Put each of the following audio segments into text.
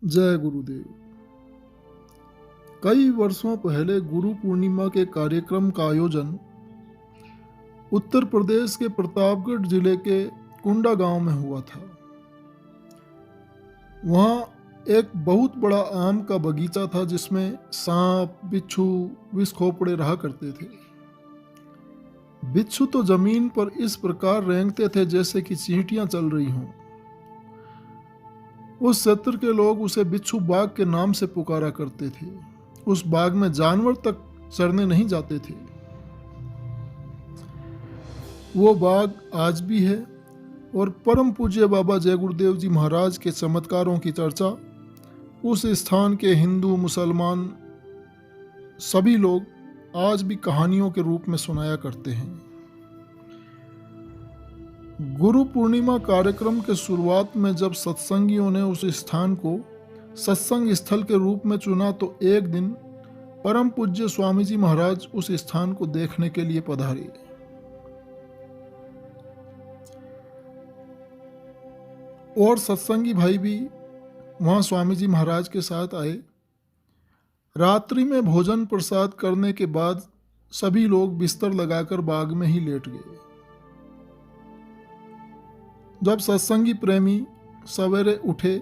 जय गुरुदेव। कई वर्षों पहले गुरु पूर्णिमा के कार्यक्रम का आयोजन उत्तर प्रदेश के प्रतापगढ़ जिले के कुंडा गांव में हुआ था। वहां एक बहुत बड़ा आम का बगीचा था जिसमें सांप, बिच्छू, विषखोपड़े रहा करते थे। बिच्छू तो जमीन पर इस प्रकार रेंगते थे जैसे कि चींटियां चल रही हों। उस क्षेत्र के लोग उसे बिच्छू बाग के नाम से पुकारा करते थे। उस बाग में जानवर तक चरने नहीं जाते थे। वो बाग आज भी है और परम पूज्य बाबा जय गुरुदेव जी महाराज के चमत्कारों की चर्चा उस स्थान के हिंदू, मुसलमान सभी लोग आज भी कहानियों के रूप में सुनाया करते हैं। गुरु पूर्णिमा कार्यक्रम के शुरुआत में जब सत्संगियों ने उस स्थान को सत्संग स्थल के रूप में चुना तो एक दिन परम पूज्य स्वामी जी महाराज उस स्थान को देखने के लिए पधारे। और सत्संगी भाई भी वहां स्वामी जी महाराज के साथ आए। रात्रि में भोजन प्रसाद करने के बाद सभी लोग बिस्तर लगाकर बाग में ही लेट गए। जब सत्संगी प्रेमी सवेरे उठे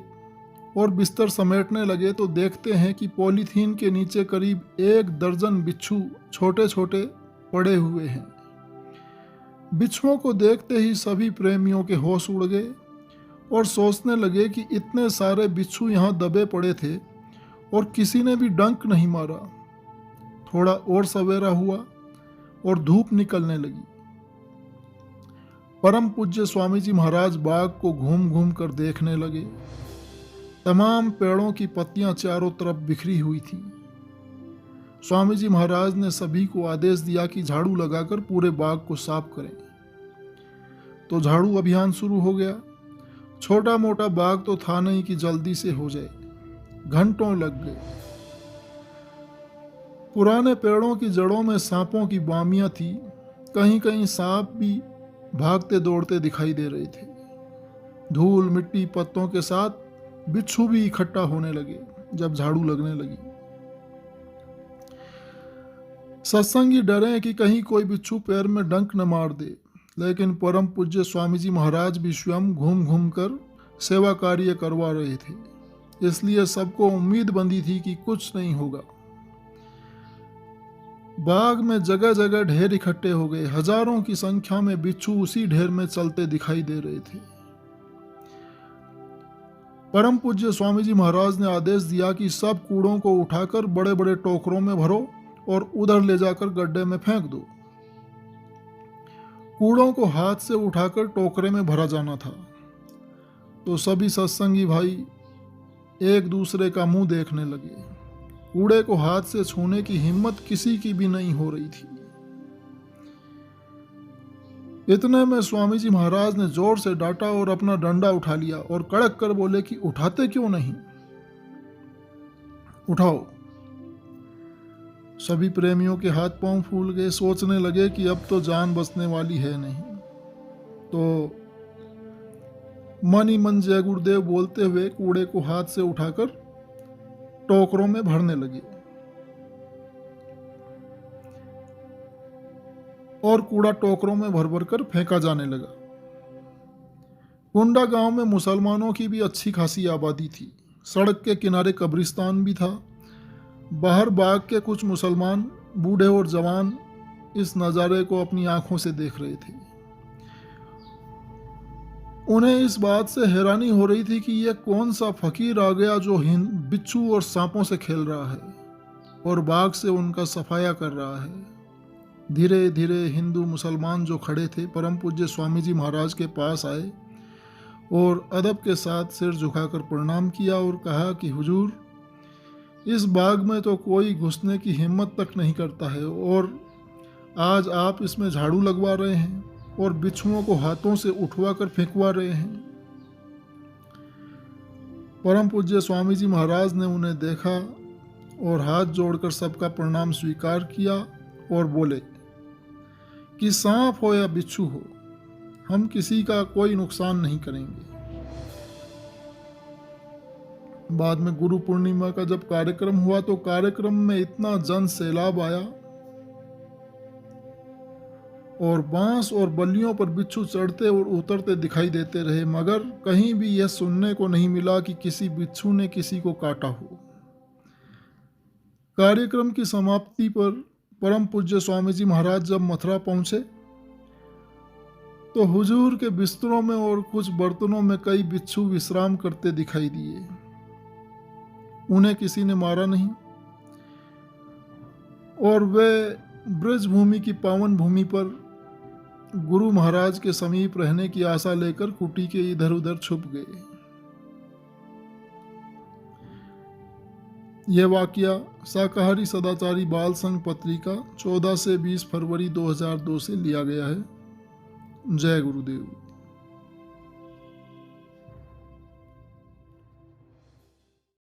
और बिस्तर समेटने लगे तो देखते हैं कि पॉलीथीन के नीचे करीब 1 दर्जन बिच्छू छोटे छोटे पड़े हुए हैं। बिच्छुओं को देखते ही सभी प्रेमियों के होश उड़ गए और सोचने लगे कि इतने सारे बिच्छू यहाँ दबे पड़े थे और किसी ने भी डंक नहीं मारा। थोड़ा और सवेरा हुआ और धूप निकलने लगी। परम पूज्य स्वामी जी महाराज बाग को घूम घूम कर देखने लगे। तमाम पेड़ों की पत्तियां चारों तरफ बिखरी हुई थी। स्वामी जी महाराज ने सभी को आदेश दिया कि झाड़ू लगाकर पूरे बाग को साफ करें। तो झाड़ू अभियान शुरू हो गया। छोटा मोटा बाग तो था नहीं कि जल्दी से हो जाए, घंटों लग गए। पुराने पेड़ों की जड़ों में सांपों की बामियां थी। कहीं कहीं सांप भी भागते दौड़ते दिखाई दे रहे थे। धूल, मिट्टी, पत्तों के साथ बिच्छू भी इकट्ठा होने लगे जब झाड़ू लगने लगी। सत्संगी डरे कि कहीं कोई बिच्छू पैर में डंक न मार दे, लेकिन परम पूज्य स्वामी जी महाराज भी स्वयं घूम घूम कर सेवा कार्य करवा रहे थे, इसलिए सबको उम्मीद बंधी थी कि कुछ नहीं होगा। बाग में जगह जगह ढेर इकट्ठे हो गए। हजारों की संख्या में बिच्छू उसी ढेर में चलते दिखाई दे रहे थे। परम पूज्य स्वामी जी महाराज ने आदेश दिया कि सब कूड़ों को उठाकर बड़े बड़े टोकरों में भरो और उधर ले जाकर गड्ढे में फेंक दो। कूड़ों को हाथ से उठाकर टोकरे में भरा जाना था। तो सभी सत्संगी भाई एक दूसरे का मुंह देखने लगे। कूड़े को हाथ से छूने की हिम्मत किसी की भी नहीं हो रही थी। इतने में स्वामी जी महाराज ने जोर से डांटा और अपना डंडा उठा लिया और कड़क कर बोले कि उठाते क्यों नहीं, उठाओ। सभी प्रेमियों के हाथ पांव फूल गए। सोचने लगे कि अब तो जान बचने वाली है नहीं। तो मन ही मन जय गुरुदेव बोलते हुए कूड़े को हाथ से उठाकर टोकरों में भरने लगे और कूड़ा टोकरों में भर भर कर फेंका जाने लगा। कुंडा गांव में मुसलमानों की भी अच्छी खासी आबादी थी। सड़क के किनारे कब्रिस्तान भी था। बाहर बाग के कुछ मुसलमान बूढ़े और जवान इस नज़ारे को अपनी आंखों से देख रहे थे। उन्हें इस बात से हैरानी हो रही थी कि यह कौन सा फकीर आ गया जो बिच्छू और सांपों से खेल रहा है और बाग से उनका सफाया कर रहा है। धीरे धीरे हिंदू मुसलमान जो खड़े थे परम पूज्य स्वामी जी महाराज के पास आए और अदब के साथ सिर झुकाकर प्रणाम किया और कहा कि हुजूर, इस बाग में तो कोई घुसने की हिम्मत तक नहीं करता है और आज आप इसमें झाड़ू लगवा रहे हैं और बिच्छुओं को हाथों से उठवा कर फेंकवा रहे हैं। परम पूज्य स्वामी जी महाराज ने उन्हें देखा और हाथ जोड़कर सबका प्रणाम स्वीकार किया और बोले कि सांप हो या बिच्छू हो, हम किसी का कोई नुकसान नहीं करेंगे। बाद में गुरु पूर्णिमा का जब कार्यक्रम हुआ तो कार्यक्रम में इतना जन सैलाब आया और बांस और बल्लियों पर बिच्छू चढ़ते और उतरते दिखाई देते रहे, मगर कहीं भी यह सुनने को नहीं मिला कि किसी बिच्छू ने किसी को काटा हो। कार्यक्रम की समाप्ति पर परम पूज्य स्वामी जी महाराज जब मथुरा पहुंचे तो हुजूर के बिस्तरों में और कुछ बर्तनों में कई बिच्छू विश्राम करते दिखाई दिए। उन्हें किसी ने मारा नहीं और वे ब्रज भूमि की पावन भूमि पर गुरु महाराज के समीप रहने की आशा लेकर कुटी के इधर उधर छुप गए। यह वाकया शाकाहारी सदाचारी बाल संघ पत्रिका 14 से 20 फरवरी 2002 से लिया गया है। जय गुरुदेव।